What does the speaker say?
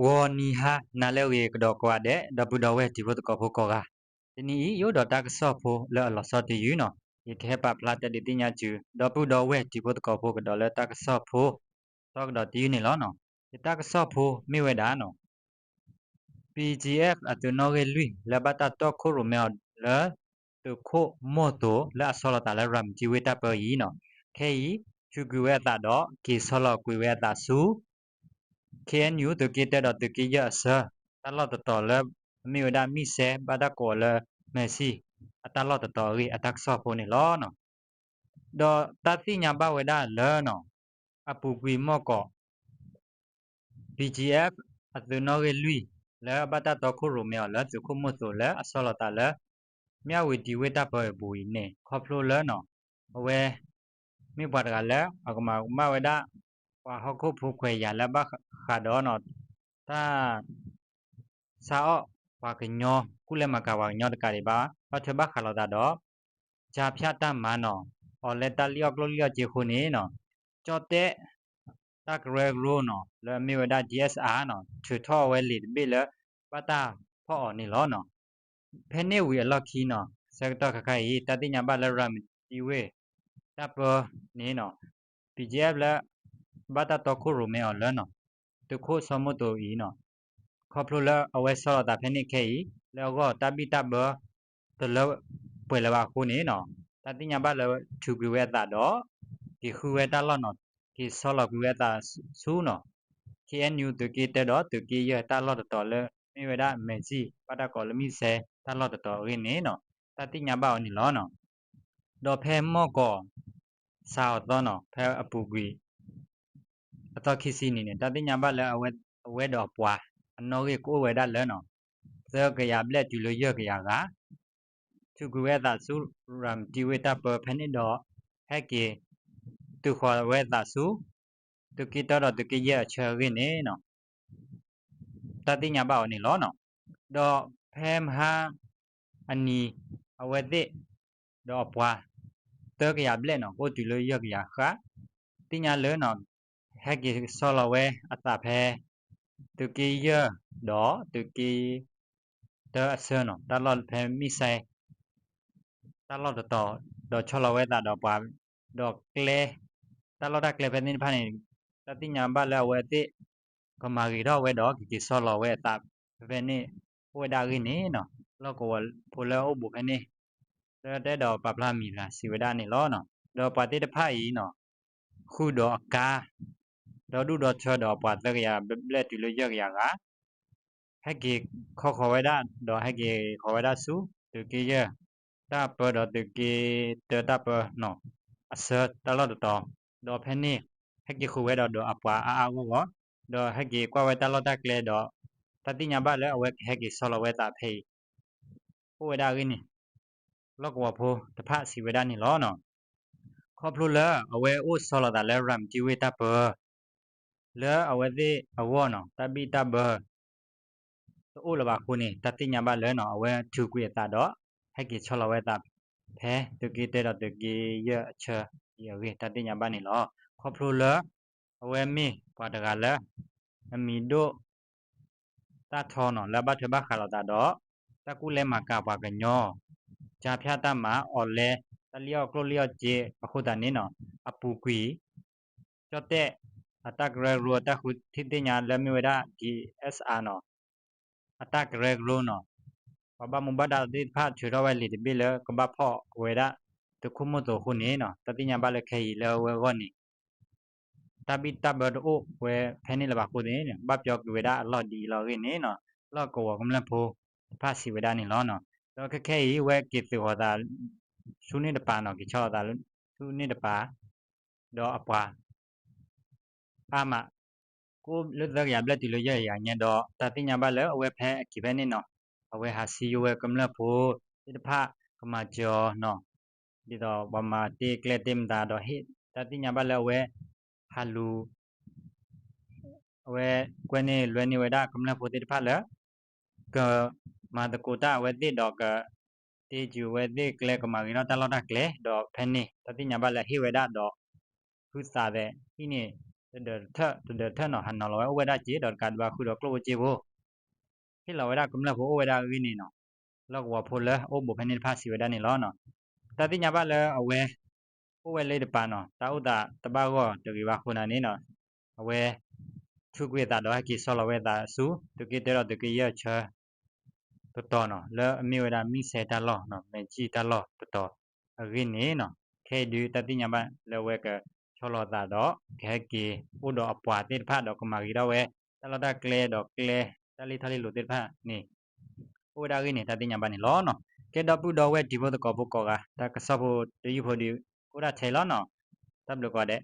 วอนีฮะนาเลเวกดอกว่าเดดบุดอเวจิบตกอพกอกาทีนี้โยดอตักซอโพเลอลอซอติยูเนาะอีเทปะพลาตติติญาจูดอบุดอเวจิบตกอพกดอเลตักซอโพตอกดอติยูนี่ลอเนาะตักซอโพมิเวดาเนาะ PGF အတူနော်ကလွီလဘတာတော့ခိုရိုမဲလဲတခိုမိုတိုလဲဆောလတာလဲရမ်ဂျီဝေတာပယီနော်ခဲယီချူကွေဝဲတာတော့ကေဆောလကွေဝဲတာဆူ KNU တကေတဲ့တော့တကေရဆာတလော့တတော်လဲမြေဒါမိဆဲဘာဒကောလဲမက်ဆီအတလော့တတော်ရီအတက်ဆော့ဖို့နေလောနော်ဒေါ်တတိညာဘဝဒါလဲနော်အပူကွေမော့ကော BGF အတူနော်ကလွီလဲဘတာတော့ခိုရိုမဲလဲတခိုမိုတိုလဲအဆောလတာလဲမြဝီဒီဝေတာပေါ်ဘူနေခေါပလိုလဲနော်အဝဲမိဘတကလဲအကမဝဒဝါဟခုဖုခွေရလဘခါတော့နော်တာစာအောဝါကညောကုလမကဝါညောတကရီပါအထဘခါလာတော့ဂျာဖြတ်တမနော်အော်လက်တလျော့ကလို့လျော့ချေခုနေနော်ကြော့တဲ့တက်ရဲရိုနော်လဲမိဝဒ DSR နော်ထူထောဝဲလီဘီလဲပတာဖော်နေလောနော်ဖဲနေဝီအလော့ခီနော်စက်တော့ခခိုင်တတိညာဘလဲရမ်ဒီဝေတပ်ပနေနော် PGF လဲဘတာတော့ခုရုံမဲအော်လဲနော်တခုစမတူဤနော်ခေါပလိုလဲအဝဲဆောတာဖဲနေခဲဤလဲတော့တပိတဘတလပွဲလပါခုနေနော်တတိညာဘလဲထူကွေဝဲတာတော့ဒီခုဝဲတာလော့နော်ဒီဆောလကွေဝဲတာဆူနော် KNU တကေတဲ့တော့တကေရတာလော့တော်လဲမိဝဒမဲစီပတာကောလမိဆဲတာလော့တော်ရင်းနေနော်တတိညာဘောနီလောနော်တော့ဖဲမော့ကောစာတော့နော်ဖဲအပူကွေအတော့ခီစီနေနေတတိညာဘလဲအဝဲတော့ပွားအနော်ရေကိုဝဲဒါလဲနော်သကရဘလက်တူလို့ရကရကသူကွေဝဲတာဆူရမ်ဒီဝဲတာပဖဲနေတော့ဟဲကေသူခေါ်ဝဲတာဆူသူကီတော့သူကရချရင်းနေနော်တတိညာဘောနီလောနော်တော့ဖဲမဟာအနီအဝဲတဲ့တော့ပွားတကရဘလက်နော်ကိုတူလို့ရကရခတိညာလဲနော်ဟဲ့ကီဆောလဝဲအတာဖဲတူကီရတော့တူကီတဲ့အစနော်တလော်ဖဲမိဆိုင်တလော်တော့ချလဝဲတာတော့ပါတော့ကလေတလော်တာကလေဖဲနေဖာနေတတိညာဘလဲဝဲတိကမာရီတော့ဝဲတော့ကီဆောလဝဲတာဖဲနေဝဲဒါရင်းနေနော်လောကဝဖိုလဲအုပ်ဘူဖဲနေတဲ့တော့ပပလာမီလာစီဝဒနေလောနော်တော့ပါတိတဖာဤနော်ခုတော့အကားတော့ဒုတော့ချောတော့ပတ်တကရဘလက်တူလို့ရကရကဟက်ကေခေါ်ဝဲတာတော့ဟက်ကေခေါ်ဝဲတာစုတူကေရတာပတော့တူကေတတာပနော်အစတလောတော့ဖဲနေဟက်ကေခုဝဲတော့အပွားအာဝေါတော့ဟက်ကေကွာဝဲတလောတကလေတော့တတိညာဘလဲအဝဲဟက်ကေဆောလဝဲတာဖေးဝဲတာရင်းနေလောကဝဖိုတဖစီဝဲတာနေလောနော်ခေါပလိုလာအဝဲအိုဆောလတာလဲရမ်ဂျီဝဲတာပလဲအဝဲသေးအဝေါနော်တပိတဘအိုလဘာခုနေတတိညာဘလဲနော်အဝဲထူကွေတာတော့ဟက်ကီချောလဝဲတာဖဲတကီတဲ့တော့တကီရချာရဝေတတိညာဘနေလောခေါပလိုလာအဝဲမီပါတကလဲအမီဒိုတာထောနော်လဘထဘခါလာတာတော့တကူလဲမကပါကညောဂျာဖြာတမအော်လဲတလျော့ကလိုလျော့ကျေအခုတနေနော်အပူကွီကြော့တဲ့အတကရရူတခုတိတညာလမြဝဒဒီ SR နော်အတကရရူနော်ဘာမဘဒါဒီဖာချူတော့ဝဲလီဒီဘီလကဘဖော့ဝဲဒါတခုမတော်ခုနေနော်တတိညာဘလခဲရီလဲဝဲဝနီတပိတဘဒအိုဝဲဖဲနေလဘခုနေဘပြောကဝဲဒါအလော့ဒီလော်ရင်းနေနော်လော့ကောကမလဖိုဖာစီဝဲဒါနေလောနော်တော့ခခဲရီဝဲကိစီဟောတာဆုနေတပါနော်ကိချောတာဆုနေတပါတော့အပွားအာမကိုလွတ်သက်ရဘလက်တီလို့ရရညတော့တတိညာဘလဲအဝဲဖဲကိပဲနေနော်အဝဲဟာစီဝဲကမလဖိုဒီတဖကမကျော်နော်ဒီတော့ဘမတေကလက်တင်တာတော့ဟိတတိညာဘလဲဝဲဟာလူဝဲကွနေလွယ်နေဝဲဒါကမလဖိုဒီတဖလဲကမာတကိုတာဝဲတိတော့ကတေကျူဝဲတိကလဲကမာရီနော်တလောတာကလဲတော့ဖဲနေတတိညာဘလဲဟိဝဲဒါတော့ခုစားတဲ့ဒီနေ the turn no han no lo we da ji dot ka ba khu do klo ji bo hi lo we da kum la bo we da wi ni no lo wa pho le o bo phe ni pha si we da ni lo no ta ti nya ba le awe o we le de pa no ta u da ta ba go to ki ba khu na ni no awe thu kwe ta do ha ki so lo we da su to ki te ro to ki ye cha to no le mi we da mi se ta lo no me ji ta lo to ri ni no ke du ta ti nya ba le we ka cho lo ta do ke ki u do apwa te pha do ko ma ri do we ta lo da kle do kle ta li tha li lo te pha ni u da ri ni ta ti nya ba ni lo no ke do pu do we di bo to ko bu ko ga ta ka so bo de yu pho di u da che lo no ta blo ko de